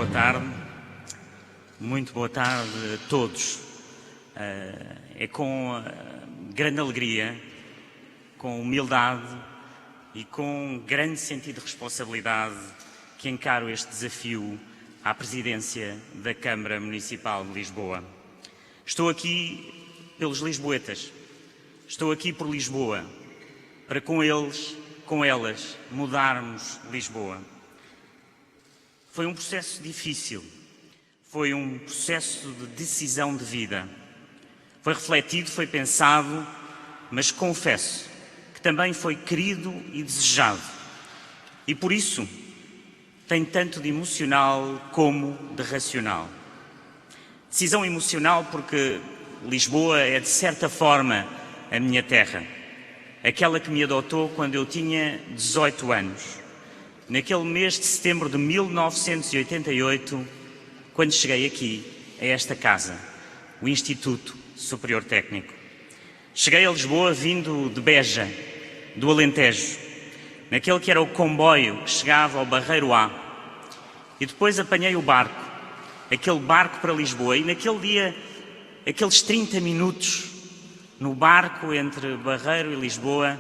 boa tarde. Muito boa tarde a todos. É com grande alegria, com humildade e com grande sentido de responsabilidade que encaro este desafio à presidência da Câmara Municipal de Lisboa. Estou aqui pelos lisboetas, estou aqui por Lisboa, para com eles, com elas, mudarmos Lisboa. Foi um processo difícil, foi um processo de decisão de vida. Foi refletido, foi pensado, mas confesso que também foi querido e desejado. E por isso tem tanto de emocional como de racional. Decisão emocional porque Lisboa é, de certa forma, a minha terra. Aquela que me adotou quando eu tinha 18 anos. Naquele mês de setembro de 1988, quando cheguei aqui, a esta casa, o Instituto Superior Técnico. Cheguei a Lisboa vindo de Beja, do Alentejo, naquele que era o comboio que chegava ao Barreiro A. E depois apanhei o barco, aquele barco para Lisboa. E naquele dia, aqueles 30 minutos no barco entre Barreiro e Lisboa,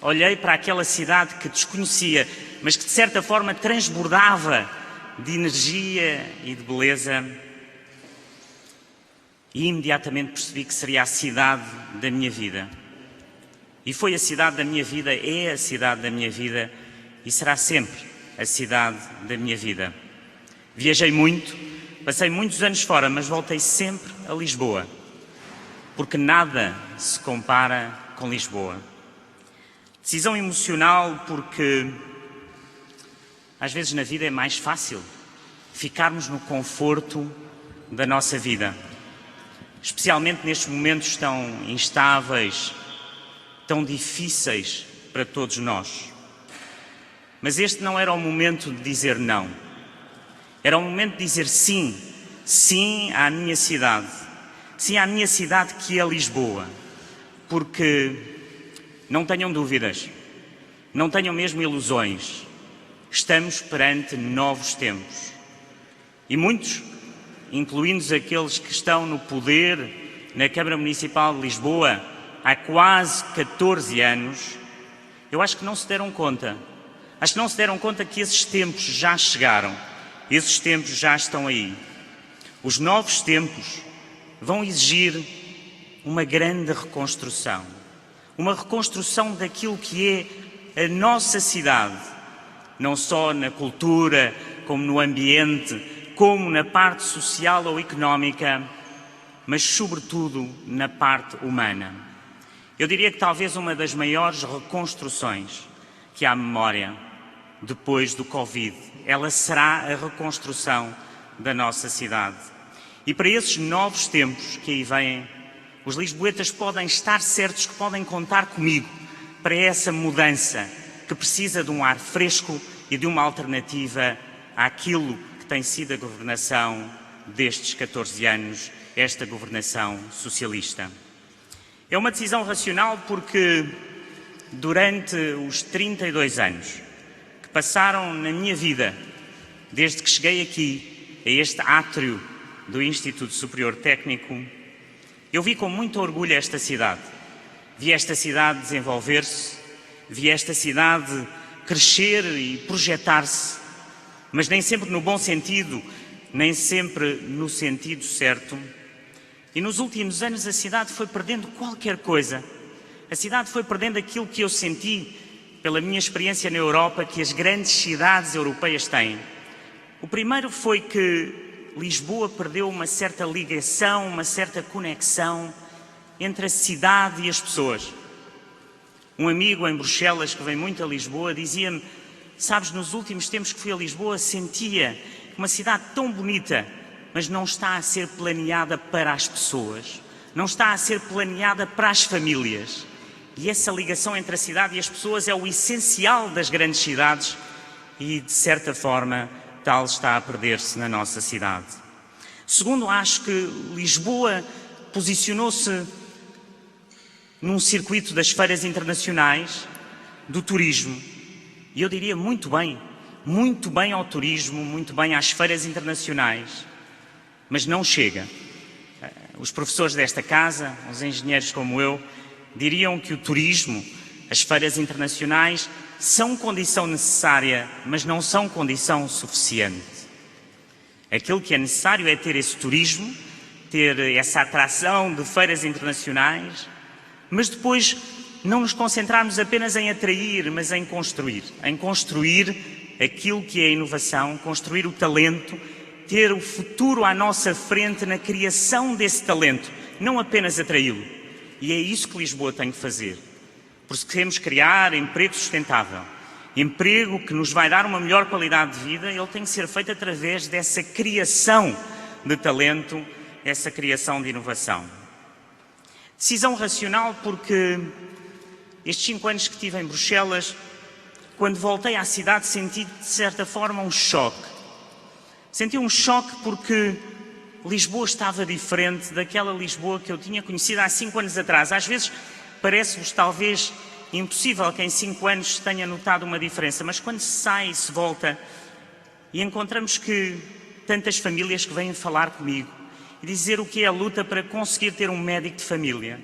olhei para aquela cidade que desconhecia, mas que de certa forma transbordava de energia e de beleza, e imediatamente percebi que seria a cidade da minha vida. E foi a cidade da minha vida, é a cidade da minha vida e será sempre a cidade da minha vida. Viajei muito, passei muitos anos fora, mas voltei sempre a Lisboa, porque nada se compara com Lisboa. Decisão emocional porque às vezes na vida é mais fácil ficarmos no conforto da nossa vida, especialmente nestes momentos tão instáveis, tão difíceis para todos nós. Mas este não era o momento de dizer não. Era o momento de dizer sim, sim à minha cidade. Sim à minha cidade que é Lisboa. Porque não tenham dúvidas, não tenham mesmo ilusões. Estamos perante novos tempos. E muitos, incluindo aqueles que estão no poder na Câmara Municipal de Lisboa há quase 14 anos, eu acho que não se deram conta. Acho que não se deram conta que esses tempos já chegaram. Esses tempos já estão aí. Os novos tempos vão exigir uma grande reconstrução. Uma reconstrução daquilo que é a nossa cidade. Não só na cultura, como no ambiente, como na parte social ou económica, mas sobretudo na parte humana. Eu diria que talvez uma das maiores reconstruções que há memória depois do Covid, ela será a reconstrução da nossa cidade. E para esses novos tempos que aí vêm, os lisboetas podem estar certos que podem contar comigo para essa mudança que precisa de um ar fresco e de uma alternativa àquilo que tem sido a governação destes 14 anos, esta governação socialista. É uma decisão racional porque durante os 32 anos que passaram na minha vida, desde que cheguei aqui, a este átrio do Instituto Superior Técnico, eu vi com muito orgulho esta cidade. Vi esta cidade desenvolver-se, vi esta cidade crescer e projetar-se, mas nem sempre no bom sentido, nem sempre no sentido certo. E nos últimos anos a cidade foi perdendo qualquer coisa. A cidade foi perdendo aquilo que eu senti, pela minha experiência na Europa, que as grandes cidades europeias têm. O primeiro foi que Lisboa perdeu uma certa ligação, uma certa conexão entre a cidade e as pessoas. Um amigo em Bruxelas, que vem muito a Lisboa, dizia-me: sabes, nos últimos tempos que fui a Lisboa, sentia uma cidade tão bonita, mas não está a ser planeada para as pessoas, não está a ser planeada para as famílias. E essa ligação entre a cidade e as pessoas é o essencial das grandes cidades e, de certa forma, tal está a perder-se na nossa cidade. Segundo, acho que Lisboa posicionou-se num circuito das feiras internacionais do turismo. E eu diria muito bem, muito bem ao turismo, muito bem às feiras internacionais, mas não chega. Os professores desta casa, os engenheiros como eu, diriam que o turismo, as feiras internacionais, são condição necessária, mas não são condição suficiente. Aquilo que é necessário é ter esse turismo, ter essa atração de feiras internacionais, mas depois não nos concentrarmos apenas em atrair, mas em construir aquilo que é a inovação, construir o talento, ter o futuro à nossa frente na criação desse talento, não apenas atraí-lo. E é isso que Lisboa tem que fazer. Porque queremos criar emprego sustentável, emprego que nos vai dar uma melhor qualidade de vida, ele tem que ser feito através dessa criação de talento, essa criação de inovação. Decisão racional porque estes 5 anos que tive em Bruxelas, quando voltei à cidade, senti de certa forma um choque. Senti um choque porque Lisboa estava diferente daquela Lisboa que eu tinha conhecido há 5 anos atrás. Às vezes parece-vos talvez impossível que em 5 anos se tenha notado uma diferença, mas quando se sai e se volta e encontramos que tantas famílias que vêm falar comigo e dizer o que é a luta para conseguir ter um médico de família,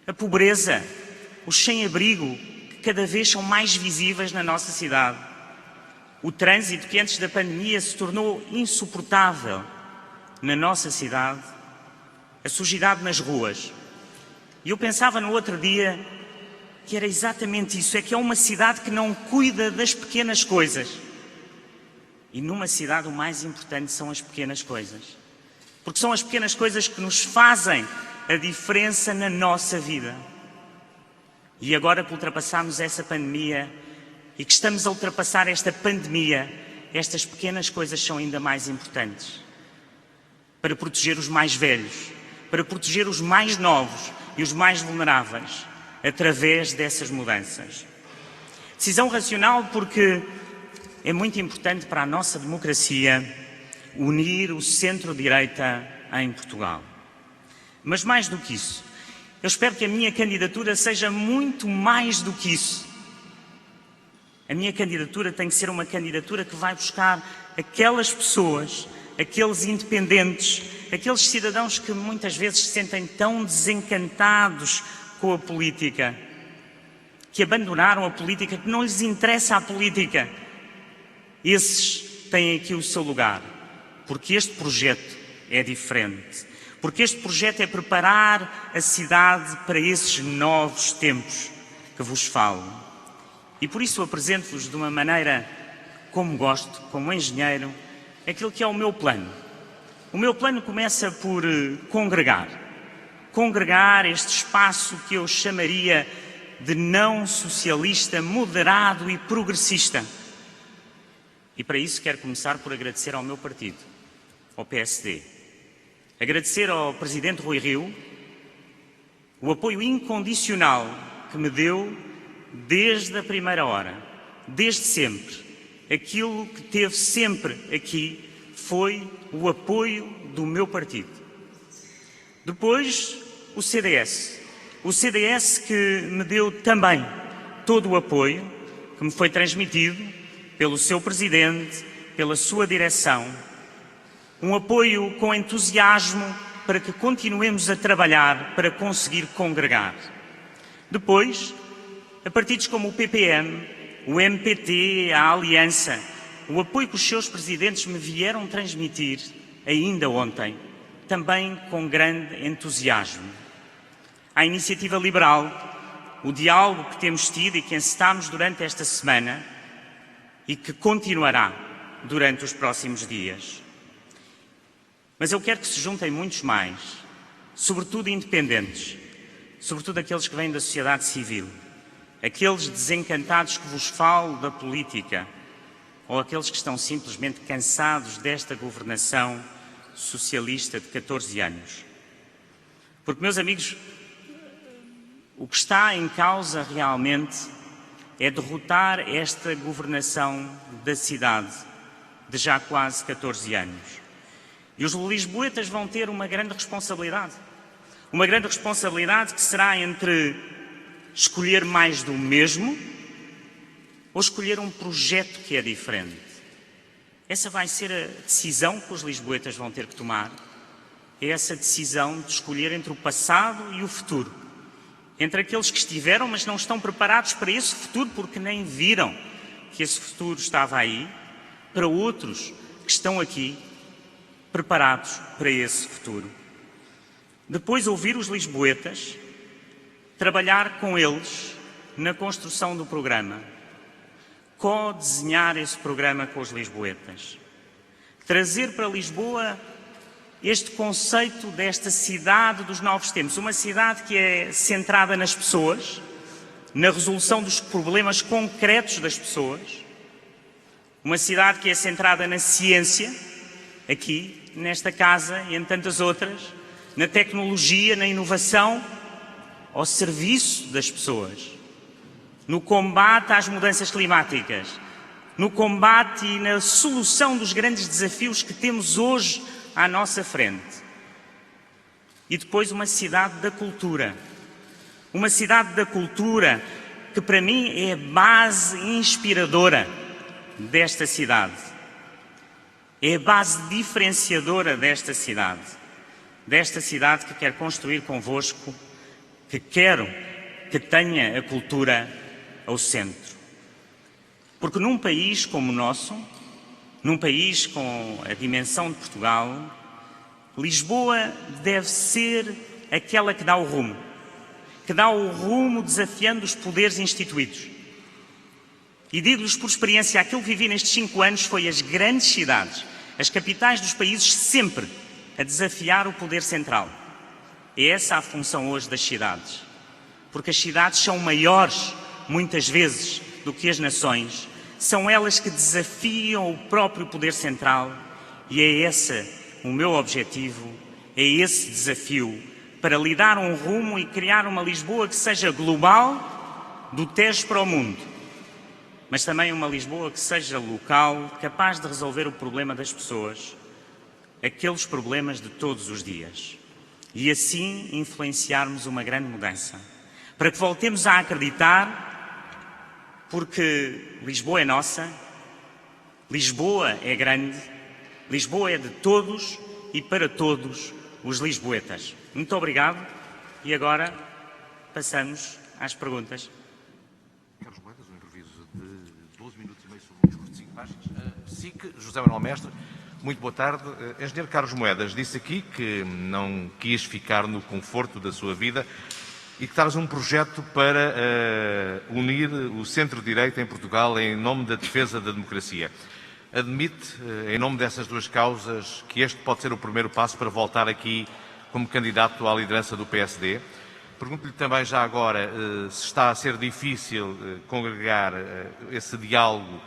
a pobreza, os sem-abrigo, que cada vez são mais visíveis na nossa cidade, o trânsito que antes da pandemia se tornou insuportável na nossa cidade, a sujidade nas ruas. E eu pensava no outro dia que era exatamente isso, é que é uma cidade que não cuida das pequenas coisas. E numa cidade o mais importante são as pequenas coisas. Porque são as pequenas coisas que nos fazem a diferença na nossa vida. E agora que ultrapassamos essa pandemia e que estamos a ultrapassar esta pandemia, estas pequenas coisas são ainda mais importantes. Para proteger os mais velhos, para proteger os mais novos e os mais vulneráveis, através dessas mudanças. Decisão racional porque é muito importante para a nossa democracia unir o centro-direita em Portugal. Mas mais do que isso, eu espero que a minha candidatura seja muito mais do que isso. A minha candidatura tem que ser uma candidatura que vai buscar aquelas pessoas, aqueles independentes, aqueles cidadãos que muitas vezes se sentem tão desencantados com a política, que abandonaram a política, que não lhes interessa a política. Esses têm aqui o seu lugar, porque este projeto é diferente, porque este projeto é preparar a cidade para esses novos tempos que vos falo. E por isso apresento-vos de uma maneira como gosto, como engenheiro, aquilo que é o meu plano. O meu plano começa por congregar este espaço que eu chamaria de não socialista, moderado e progressista. E para isso quero começar por agradecer ao meu partido, ao PSD. Agradecer ao Presidente Rui Rio o apoio incondicional que me deu desde a primeira hora, desde sempre. Aquilo que teve sempre aqui foi o apoio do meu partido. Depois, o CDS. O CDS que me deu também todo o apoio que me foi transmitido pelo seu Presidente, pela sua direção. Um apoio com entusiasmo para que continuemos a trabalhar para conseguir congregar. Depois, a partidos como o PPM, o MPT, a Aliança, o apoio que os seus presidentes me vieram transmitir ainda ontem, também com grande entusiasmo. À Iniciativa Liberal, o diálogo que temos tido e que encetámos durante esta semana e que continuará durante os próximos dias. Mas eu quero que se juntem muitos mais, sobretudo independentes, sobretudo aqueles que vêm da sociedade civil, aqueles desencantados que vos falo da política, ou aqueles que estão simplesmente cansados desta governação socialista de 14 anos. Porque, meus amigos, o que está em causa realmente é derrotar esta governação da cidade de já quase 14 anos. E os lisboetas vão ter uma grande responsabilidade. Uma grande responsabilidade que será entre escolher mais do mesmo ou escolher um projeto que é diferente? Essa vai ser a decisão que os lisboetas vão ter que tomar. É essa decisão de escolher entre o passado e o futuro. Entre aqueles que estiveram, mas não estão preparados para esse futuro porque nem viram que esse futuro estava aí, para outros que estão aqui preparados para esse futuro. Depois ouvir os lisboetas, trabalhar com eles na construção do programa, co-desenhar esse programa com os lisboetas, trazer para Lisboa este conceito desta cidade dos novos tempos, uma cidade que é centrada nas pessoas, na resolução dos problemas concretos das pessoas, uma cidade que é centrada na ciência, aqui, nesta casa e em tantas outras, na tecnologia, na inovação, ao serviço das pessoas, no combate às mudanças climáticas, no combate e na solução dos grandes desafios que temos hoje à nossa frente. E depois uma cidade da cultura. Uma cidade da cultura que para mim é a base inspiradora desta cidade. É a base diferenciadora desta cidade. Desta cidade que quero construir convosco, que quero que tenha a cultura ao centro. Porque num país como o nosso, num país com a dimensão de Portugal, Lisboa deve ser aquela que dá o rumo desafiando os poderes instituídos. E digo-lhes por experiência, aquilo que vivi nestes 5 anos foi as grandes cidades, as capitais dos países sempre a desafiar o poder central. É essa a função hoje das cidades. Porque as cidades são maiores, muitas vezes, do que as nações. São elas que desafiam o próprio poder central e é esse o meu objetivo, é esse desafio para lhe dar um rumo e criar uma Lisboa que seja global, do Tejo para o mundo, mas também uma Lisboa que seja local, capaz de resolver o problema das pessoas, aqueles problemas de todos os dias, e assim influenciarmos uma grande mudança, para que voltemos a acreditar. Porque Lisboa é nossa, Lisboa é grande, Lisboa é de todos e para todos os lisboetas. Muito obrigado e agora passamos às perguntas. Carlos Moedas, um improviso de 12 minutos e meio sobre um discurso de 5 páginas. SIC, José Manuel Mestre, muito boa tarde. Engenheiro Carlos Moedas disse aqui que não quis ficar no conforto da sua vida e que traz um projeto para unir o centro-direita em Portugal em nome da defesa da democracia. Admite, em nome dessas duas causas, que este pode ser o primeiro passo para voltar aqui como candidato à liderança do PSD? Pergunto-lhe também já agora se está a ser difícil congregar esse diálogo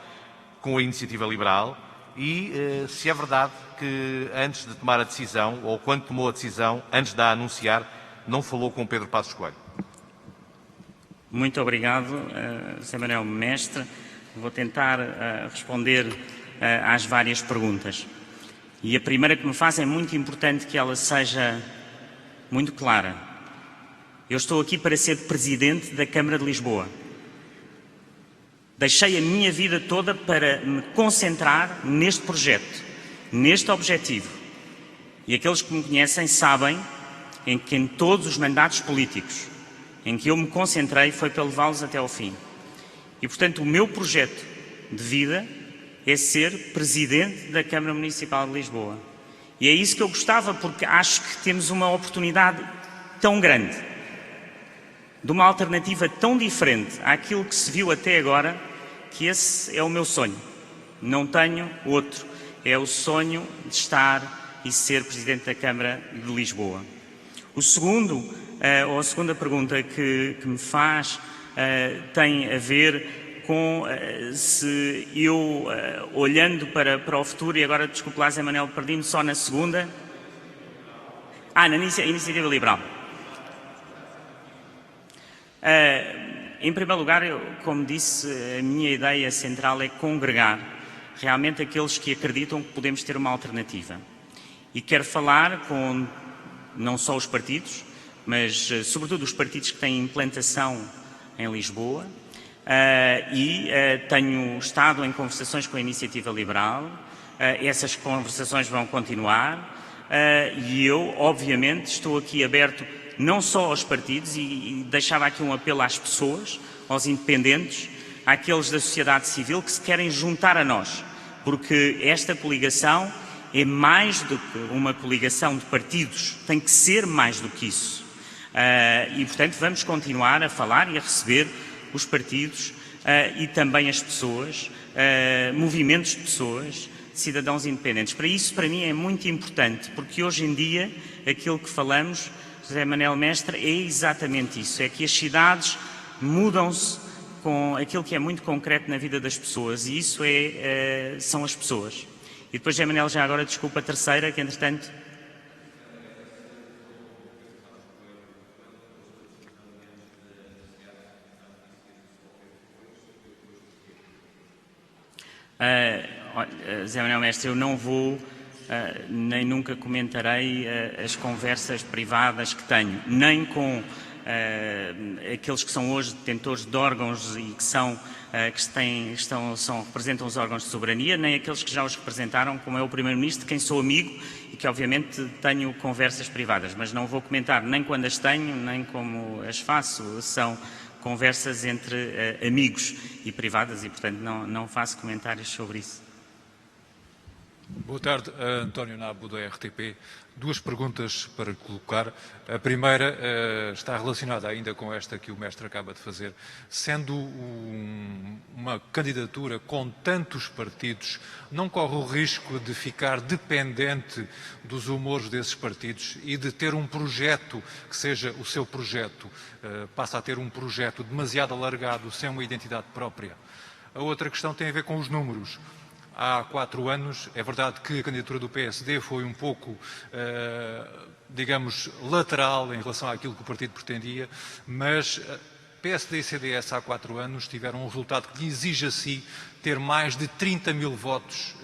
com a Iniciativa Liberal e se é verdade que antes de tomar a decisão, ou quando tomou a decisão, antes de a anunciar, não falou com Pedro Passos Coelho. Muito obrigado, José Manuel Mestre. Vou tentar responder às várias perguntas. E a primeira que me faz é muito importante que ela seja muito clara. Eu estou aqui para ser Presidente da Câmara de Lisboa. Deixei a minha vida toda para me concentrar neste projeto, neste objetivo. E aqueles que me conhecem sabem que em todos os mandatos políticos em que eu me concentrei foi para levá-los até ao fim. E, portanto, o meu projeto de vida é ser Presidente da Câmara Municipal de Lisboa. E é isso que eu gostava, porque acho que temos uma oportunidade tão grande, de uma alternativa tão diferente àquilo que se viu até agora, que esse é o meu sonho. Não tenho outro. É o sonho de estar e ser Presidente da Câmara de Lisboa. O segundo, ou a segunda pergunta que me faz tem a ver com se eu, olhando para o futuro, e agora, desculpe lá, Zé Manuel, perdi-me só na segunda. Na Iniciativa Liberal. Em primeiro lugar, como disse, a minha ideia central é congregar realmente aqueles que acreditam que podemos ter uma alternativa. E quero falar com não só os partidos, mas sobretudo os partidos que têm implantação em Lisboa, Tenho estado em conversações com a Iniciativa Liberal, essas conversações vão continuar e eu, obviamente, estou aqui aberto não só aos partidos e deixava aqui um apelo às pessoas, aos independentes, àqueles da sociedade civil que se querem juntar a nós, porque esta coligação é mais do que uma coligação de partidos, tem que ser mais do que isso. E, portanto, vamos continuar a falar e a receber os partidos e também as pessoas, movimentos de pessoas, cidadãos independentes. Para isso, para mim, é muito importante, porque hoje em dia aquilo que falamos, José Manel Mestre, é exatamente isso, é que as cidades mudam-se com aquilo que é muito concreto na vida das pessoas e isso são as pessoas. E depois, José Manel, já agora, desculpa, a terceira, que entretanto... José Manuel Mestre, eu não vou, nem nunca comentarei as conversas privadas que tenho, nem com aqueles que são hoje detentores de órgãos e que representam os órgãos de soberania, nem aqueles que já os representaram, como é o Primeiro-Ministro, de quem sou amigo e que obviamente tenho conversas privadas, mas não vou comentar nem quando as tenho, nem como as faço, são conversas entre amigos e privadas e, portanto, não faço comentários sobre isso. Boa tarde, António Nabo, da RTP. Duas perguntas para colocar. A primeira está relacionada ainda com esta que o mestre acaba de fazer. Sendo uma candidatura com tantos partidos, não corre o risco de ficar dependente dos humores desses partidos e de ter um projeto que seja o seu projeto, passa a ter um projeto demasiado alargado, sem uma identidade própria? A outra questão tem a ver com os números. Há 4 anos, é verdade que a candidatura do PSD foi um pouco, digamos, lateral em relação àquilo que o partido pretendia, mas PSD e CDS há 4 anos tiveram um resultado que lhe exige a si ter mais de 30 mil votos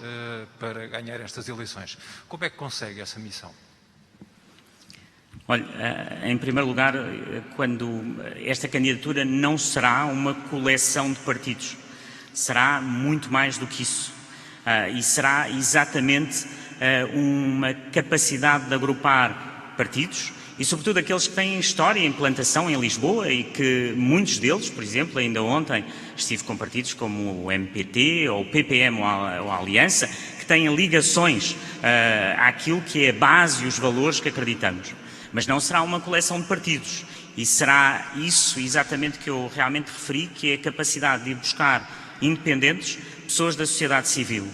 para ganhar estas eleições. Como é que consegue essa missão? Olha, em primeiro lugar, quando esta candidatura não será uma coleção de partidos, será muito mais do que isso. E será exatamente uma capacidade de agrupar partidos e, sobretudo, aqueles que têm história e implantação em Lisboa e que muitos deles, por exemplo, ainda ontem estive com partidos como o MPT ou o PPM ou a Aliança, que têm ligações àquilo que é a base e os valores que acreditamos. Mas não será uma coleção de partidos e será isso exatamente que eu realmente referi, que é a capacidade de ir buscar independentes, pessoas da sociedade civil.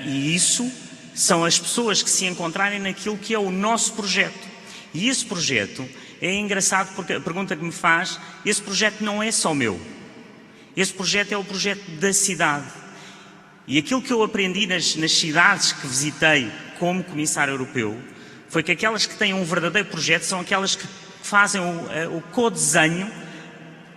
E isso são as pessoas que se encontrarem naquilo que é o nosso projeto. E esse projeto é engraçado porque a pergunta que me faz, esse projeto não é só meu. Esse projeto é o projeto da cidade. E aquilo que eu aprendi nas cidades que visitei como comissário europeu foi que aquelas que têm um verdadeiro projeto são aquelas que fazem o co-desenho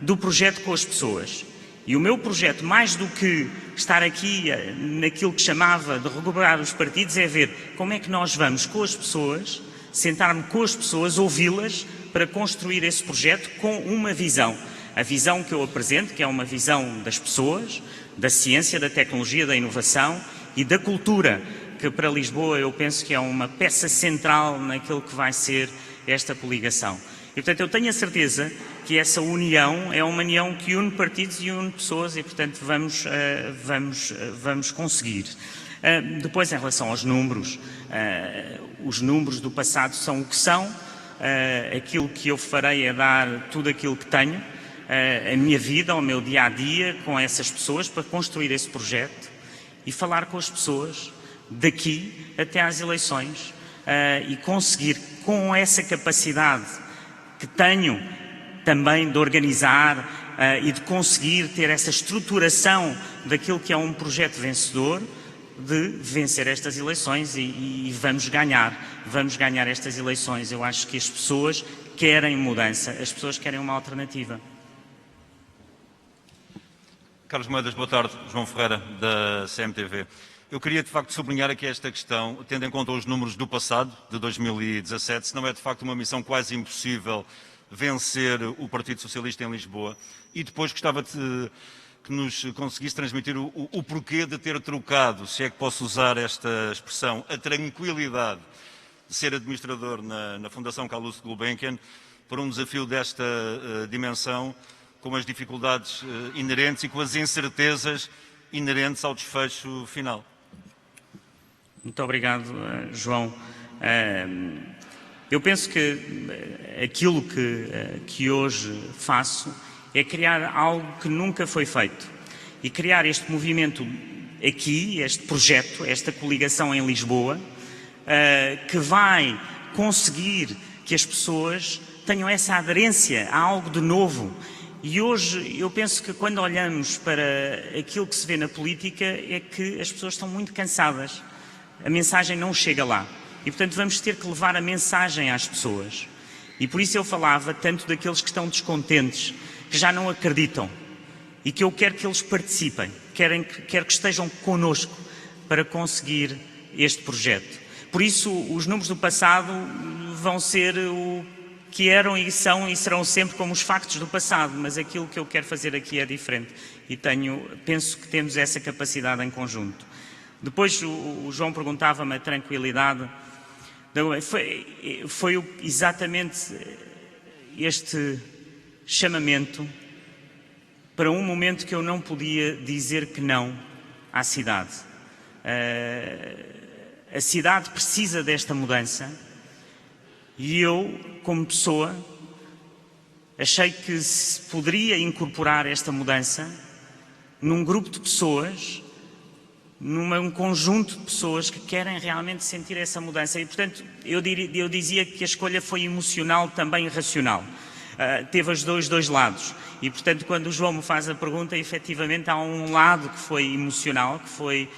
do projeto com as pessoas. E o meu projeto, mais do que estar aqui naquilo que chamava de recuperar os partidos, é ver como é que nós vamos com as pessoas, sentar-me com as pessoas, ouvi-las, para construir esse projeto com uma visão. A visão que eu apresento, que é uma visão das pessoas, da ciência, da tecnologia, da inovação e da cultura, que para Lisboa eu penso que é uma peça central naquilo que vai ser esta coligação. E, portanto, eu tenho a certeza que essa união é uma união que une partidos e une pessoas e, portanto, vamos conseguir. Depois, em relação aos números, os números do passado são o que são. Aquilo que eu farei é dar tudo aquilo que tenho, a minha vida, o meu dia-a-dia com essas pessoas para construir esse projeto e falar com as pessoas daqui até às eleições e conseguir, com essa capacidade que tenho também de organizar e de conseguir ter essa estruturação daquilo que é um projeto vencedor, de vencer estas eleições e vamos ganhar estas eleições. Eu acho que as pessoas querem mudança, as pessoas querem uma alternativa. Carlos Moedas, boa tarde. João Ferreira, da CMTV. Eu queria, de facto, sublinhar aqui esta questão, tendo em conta os números do passado, de 2017, se não é, de facto, uma missão quase impossível vencer o Partido Socialista em Lisboa. E depois gostava que nos conseguisse transmitir o porquê de ter trocado, se é que posso usar esta expressão, a tranquilidade de ser administrador na Fundação Calouste Gulbenkian por um desafio desta dimensão, com as dificuldades inerentes e com as incertezas inerentes ao desfecho final. Muito obrigado, João. Eu penso que aquilo que hoje faço é criar algo que nunca foi feito. E criar este movimento aqui, este projeto, esta coligação em Lisboa, que vai conseguir que as pessoas tenham essa aderência a algo de novo. E hoje eu penso que quando olhamos para aquilo que se vê na política é que as pessoas estão muito cansadas. A mensagem não chega lá. E, portanto, vamos ter que levar a mensagem às pessoas. E por isso eu falava tanto daqueles que estão descontentes, que já não acreditam. E que eu quero que eles participem, quero que estejam connosco para conseguir este projeto. Por isso, os números do passado vão ser o que eram e são e serão sempre como os factos do passado, mas aquilo que eu quero fazer aqui é diferente. E penso que temos essa capacidade em conjunto. Depois o João perguntava-me a tranquilidade. Foi exatamente este chamamento para um momento que eu não podia dizer que não à cidade. A cidade precisa desta mudança e eu, como pessoa, achei que se poderia incorporar esta mudança num grupo de pessoas, num conjunto de pessoas que querem realmente sentir essa mudança. E, portanto, eu dizia que a escolha foi emocional, também racional. Teve os dois lados. E, portanto, quando o João me faz a pergunta, efetivamente há um lado que foi emocional, que foi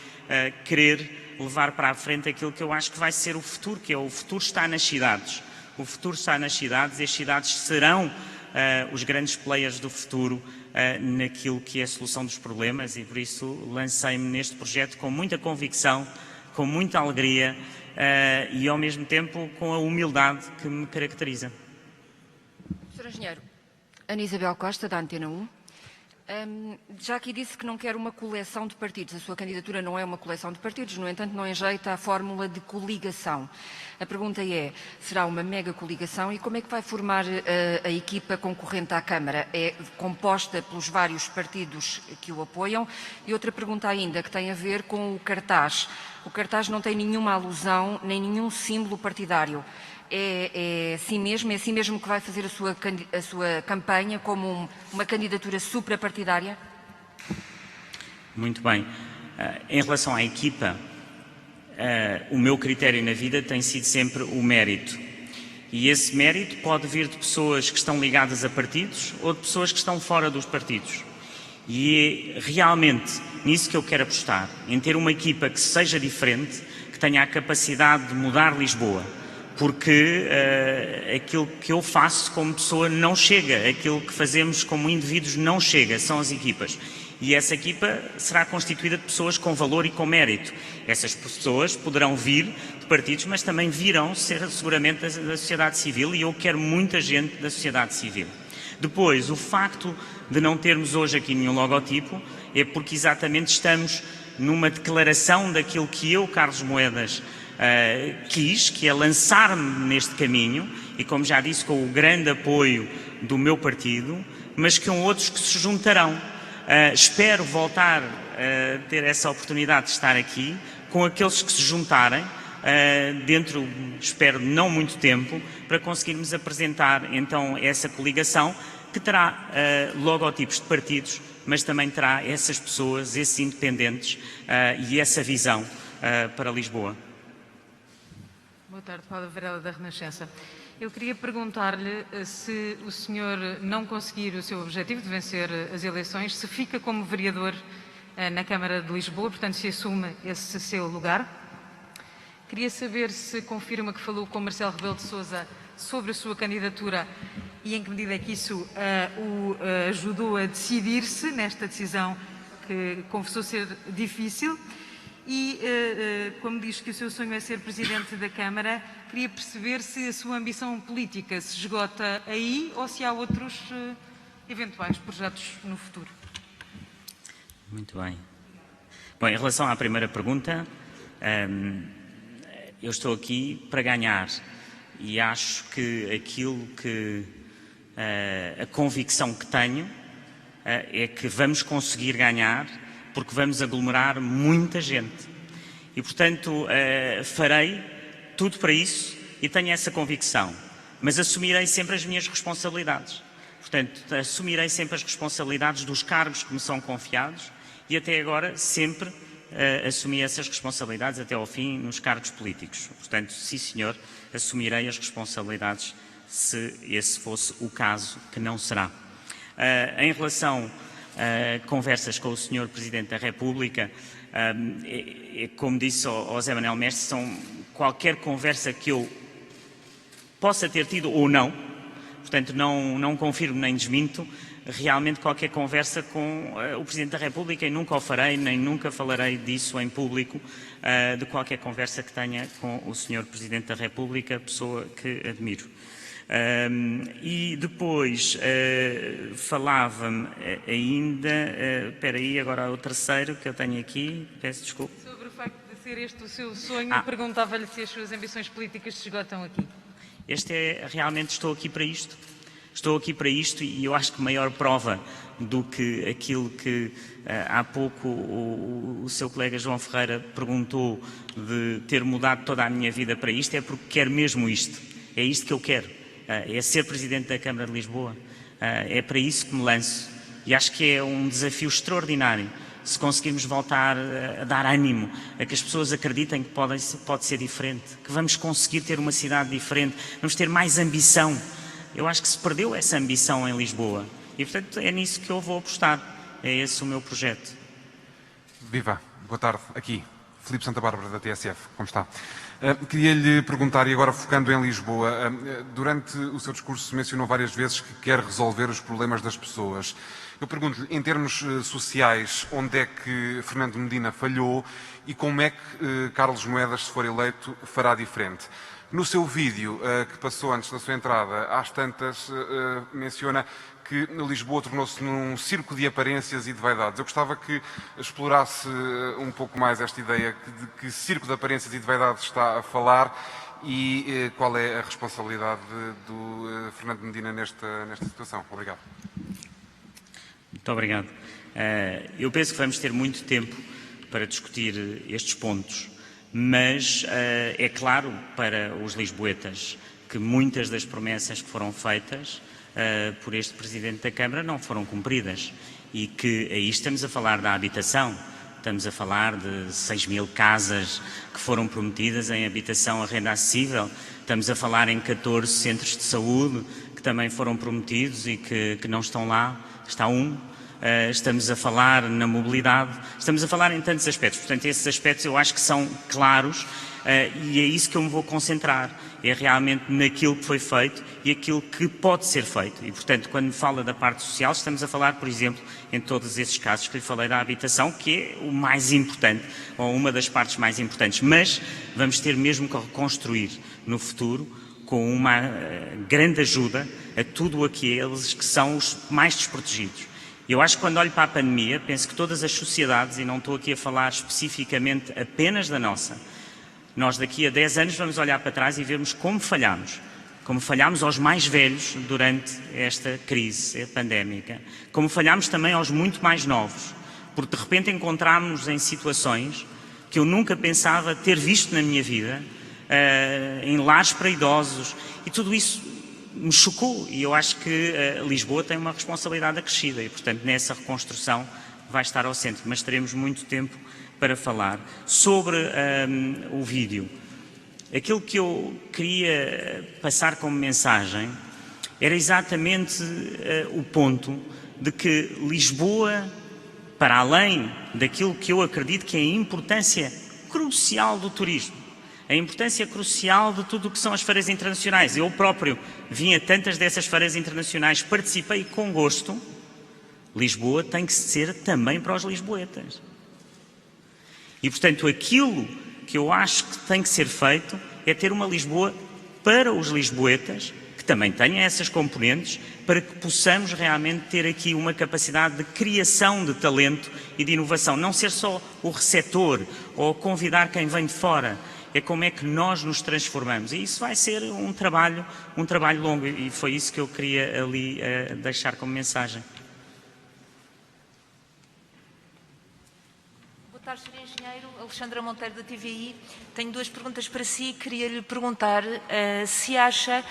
querer levar para a frente aquilo que eu acho que vai ser o futuro, que é o futuro está nas cidades. O futuro está nas cidades e as cidades serão os grandes players do futuro naquilo que é a solução dos problemas, e por isso lancei-me neste projeto com muita convicção, com muita alegria e ao mesmo tempo com a humildade que me caracteriza. Sr. Engenheiro, Ana Isabel Costa, da Antena 1. Já aqui disse que não quer uma coleção de partidos. A sua candidatura não é uma coleção de partidos, no entanto não enjeita a fórmula de coligação. A pergunta é, será uma mega coligação e como é que vai formar a equipa concorrente à Câmara? É composta pelos vários partidos que o apoiam? E outra pergunta ainda, que tem a ver com o cartaz. O cartaz não tem nenhuma alusão, nem nenhum símbolo partidário. É assim mesmo que vai fazer a sua campanha como uma candidatura suprapartidária? Muito bem. Em relação à equipa, o meu critério na vida tem sido sempre o mérito. E esse mérito pode vir de pessoas que estão ligadas a partidos ou de pessoas que estão fora dos partidos. E é realmente nisso que eu quero apostar, em ter uma equipa que seja diferente, que tenha a capacidade de mudar Lisboa. Porque aquilo que eu faço como pessoa não chega, aquilo que fazemos como indivíduos não chega, são as equipas. E essa equipa será constituída de pessoas com valor e com mérito. Essas pessoas poderão vir de partidos, mas também virão ser seguramente da sociedade civil, e eu quero muita gente da sociedade civil. Depois, o facto de não termos hoje aqui nenhum logotipo é porque exatamente estamos numa declaração daquilo que eu, Carlos Moedas, quis, que é lançar-me neste caminho, e como já disse, com o grande apoio do meu partido, mas com outros que se juntarão. Espero voltar a ter essa oportunidade de estar aqui com aqueles que se juntarem dentro, espero, não muito tempo, para conseguirmos apresentar então essa coligação que terá logotipos de partidos, mas também terá essas pessoas, esses independentes e essa visão para Lisboa. Boa tarde, Paula Varela, da Renascença. Eu queria perguntar-lhe se o senhor não conseguir o seu objetivo de vencer as eleições, se fica como vereador na Câmara de Lisboa, portanto, se assume esse seu lugar. Queria saber se confirma que falou com Marcelo Rebelo de Sousa sobre a sua candidatura e em que medida é que isso o ajudou a decidir-se nesta decisão que confessou ser difícil. E, como diz que o seu sonho é ser Presidente da Câmara, queria perceber se a sua ambição política se esgota aí ou se há outros eventuais projetos no futuro. Muito bem. Bom, em relação à primeira pergunta, eu estou aqui para ganhar e acho que aquilo que a convicção que tenho é que vamos conseguir ganhar porque vamos aglomerar muita gente. E, portanto, farei tudo para isso e tenho essa convicção. Mas assumirei sempre as minhas responsabilidades. Portanto, assumirei sempre as responsabilidades dos cargos que me são confiados e até agora sempre assumi essas responsabilidades até ao fim nos cargos políticos. Portanto, sim senhor, assumirei as responsabilidades se esse fosse o caso, que não será. Em relação a conversas com o Sr. Presidente da República, como disse ao José Manuel Mestre, são qualquer conversa que eu possa ter tido ou não, portanto não confirmo nem desminto, realmente qualquer conversa com o Presidente da República e nunca o farei, nem nunca falarei disso em público, de qualquer conversa que tenha com o Sr. Presidente da República, pessoa que admiro. E depois falava-me ainda, espera aí, agora o terceiro que eu tenho aqui, peço desculpa. Sobre o facto de ser este o seu sonho, perguntava-lhe se as suas ambições políticas se esgotam aqui. Realmente estou aqui para isto. Estou aqui para isto e eu acho que maior prova do que aquilo que há pouco o seu colega João Ferreira perguntou de ter mudado toda a minha vida para isto é porque quero mesmo isto. É isto que eu quero. É ser Presidente da Câmara de Lisboa. É para isso que me lanço. E acho que é um desafio extraordinário se conseguirmos voltar a dar ânimo a que as pessoas acreditem que pode ser diferente, que vamos conseguir ter uma cidade diferente, vamos ter mais ambição. Eu acho que se perdeu essa ambição em Lisboa e, portanto, é nisso que eu vou apostar. É esse o meu projeto. Viva, boa tarde, aqui, Filipe Santa Bárbara da TSF, como está? Queria-lhe perguntar, e agora focando em Lisboa, durante o seu discurso mencionou várias vezes que quer resolver os problemas das pessoas. Eu pergunto-lhe, em termos sociais, onde é que Fernando Medina falhou e como é que Carlos Moedas, se for eleito, fará diferente? No seu vídeo, que passou antes da sua entrada, às tantas, menciona que Lisboa tornou-se num circo de aparências e de vaidades. Eu gostava que explorasse um pouco mais esta ideia de que circo de aparências e de vaidades está a falar e qual é a responsabilidade do Fernando Medina nesta situação. Obrigado. Muito obrigado. Eu penso que vamos ter muito tempo para discutir estes pontos. Mas é claro para os lisboetas que muitas das promessas que foram feitas por este Presidente da Câmara não foram cumpridas e que aí estamos a falar da habitação, estamos a falar de 6.000 casas que foram prometidas em habitação a renda acessível, estamos a falar em 14 centros de saúde que também foram prometidos e que não estão lá, está um. Estamos a falar na mobilidade, estamos a falar em tantos aspectos. Portanto, esses aspectos eu acho que são claros e é isso que eu me vou concentrar. É realmente naquilo que foi feito e aquilo que pode ser feito. E, portanto, quando fala da parte social, estamos a falar, por exemplo, em todos esses casos que lhe falei da habitação, que é o mais importante, ou uma das partes mais importantes. Mas vamos ter mesmo que reconstruir no futuro com uma grande ajuda a tudo aqueles que são os mais desprotegidos. Eu acho que quando olho para a pandemia, penso que todas as sociedades, e não estou aqui a falar especificamente apenas da nossa, nós daqui a 10 anos vamos olhar para trás e vermos como falhámos aos mais velhos durante esta crise pandémica, como falhámos também aos muito mais novos, porque de repente encontrámos-nos em situações que eu nunca pensava ter visto na minha vida, em lares para idosos, e tudo isso me chocou e eu acho que Lisboa tem uma responsabilidade acrescida e, portanto, nessa reconstrução vai estar ao centro, mas teremos muito tempo para falar. Sobre o vídeo, aquilo que eu queria passar como mensagem era exatamente o ponto de que Lisboa, para além daquilo que eu acredito que é a importância crucial do turismo, a importância crucial de tudo o que são as feiras internacionais. Eu próprio vim a tantas dessas feiras internacionais, participei com gosto. Lisboa tem que ser também para os lisboetas. E, portanto, aquilo que eu acho que tem que ser feito é ter uma Lisboa para os lisboetas, que também tenha essas componentes, para que possamos realmente ter aqui uma capacidade de criação de talento e de inovação. Não ser só o receptor ou convidar quem vem de fora. É como é que nós nos transformamos. E isso vai ser um trabalho longo. E foi isso que eu queria ali deixar como mensagem. Boa tarde, Sr. Engenheiro. Alexandra Monteiro, da TVI. Tenho duas perguntas para si. Queria-lhe perguntar se acha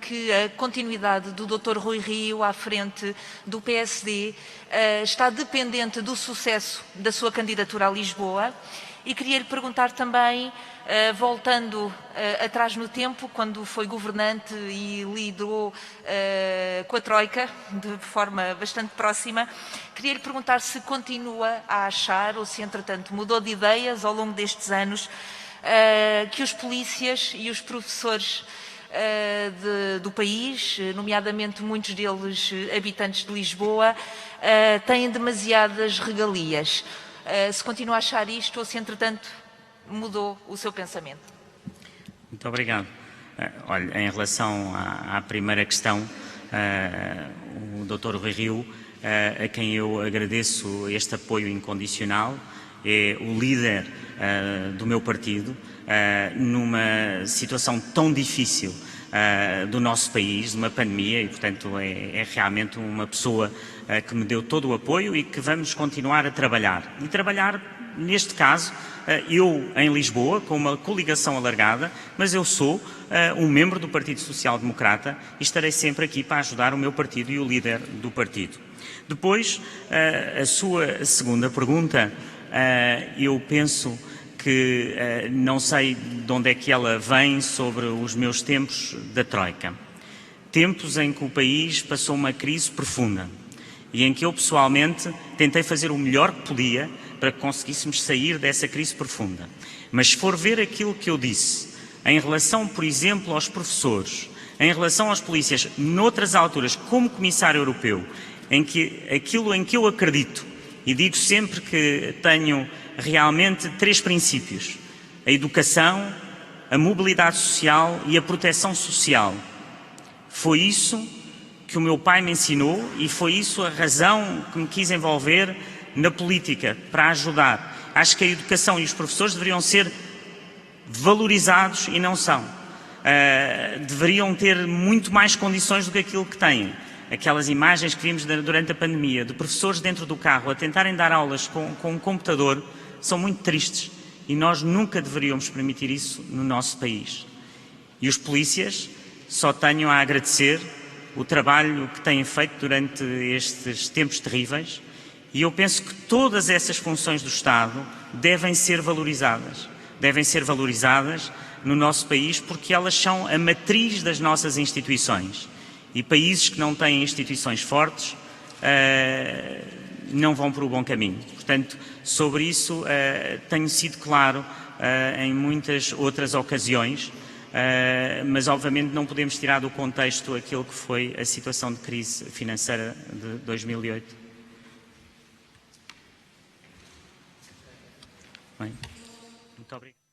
que a continuidade do Dr. Rui Rio à frente do PSD está dependente do sucesso da sua candidatura a Lisboa. E queria lhe perguntar também, voltando atrás no tempo, quando foi governante e liderou com a Troika, de forma bastante próxima, queria lhe perguntar se continua a achar, ou se entretanto mudou de ideias ao longo destes anos, que os polícias e os professores do país, nomeadamente muitos deles habitantes de Lisboa, têm demasiadas regalias. Se continua a achar isto ou se, entretanto, mudou o seu pensamento. Muito obrigado. Olha, em relação à primeira questão, o Dr. Rui Rio, a quem eu agradeço este apoio incondicional, é o líder do meu partido, numa situação tão difícil do nosso país, de uma pandemia, e, portanto, é realmente uma pessoa que me deu todo o apoio e que vamos continuar a trabalhar. E trabalhar, neste caso, eu em Lisboa, com uma coligação alargada, mas eu sou um membro do Partido Social Democrata e estarei sempre aqui para ajudar o meu partido e o líder do partido. Depois, a sua segunda pergunta, eu penso que não sei de onde é que ela vem sobre os meus tempos da Troika. Tempos em que o país passou uma crise profunda e em que eu pessoalmente tentei fazer o melhor que podia para que conseguíssemos sair dessa crise profunda. Mas se for ver aquilo que eu disse, em relação, por exemplo, aos professores, em relação aos polícias, noutras alturas, como Comissário Europeu, em que aquilo em que eu acredito, e digo sempre que tenho realmente 3 princípios: a educação, a mobilidade social e a proteção social. Foi isso que o meu pai me ensinou e foi isso a razão que me quis envolver na política, para ajudar. Acho que a educação e os professores deveriam ser valorizados e não são. Deveriam ter muito mais condições do que aquilo que têm. Aquelas imagens que vimos durante a pandemia, de professores dentro do carro a tentarem dar aulas com um computador, são muito tristes e nós nunca deveríamos permitir isso no nosso país. E os polícias só tenho a agradecer o trabalho que têm feito durante estes tempos terríveis e eu penso que todas essas funções do Estado devem ser valorizadas. Devem ser valorizadas no nosso país porque elas são a matriz das nossas instituições. E países que não têm instituições fortes não vão por o bom caminho. Portanto, sobre isso tenho sido claro em muitas outras ocasiões, mas obviamente não podemos tirar do contexto aquilo que foi a situação de crise financeira de 2008. Bem, muito obrigado.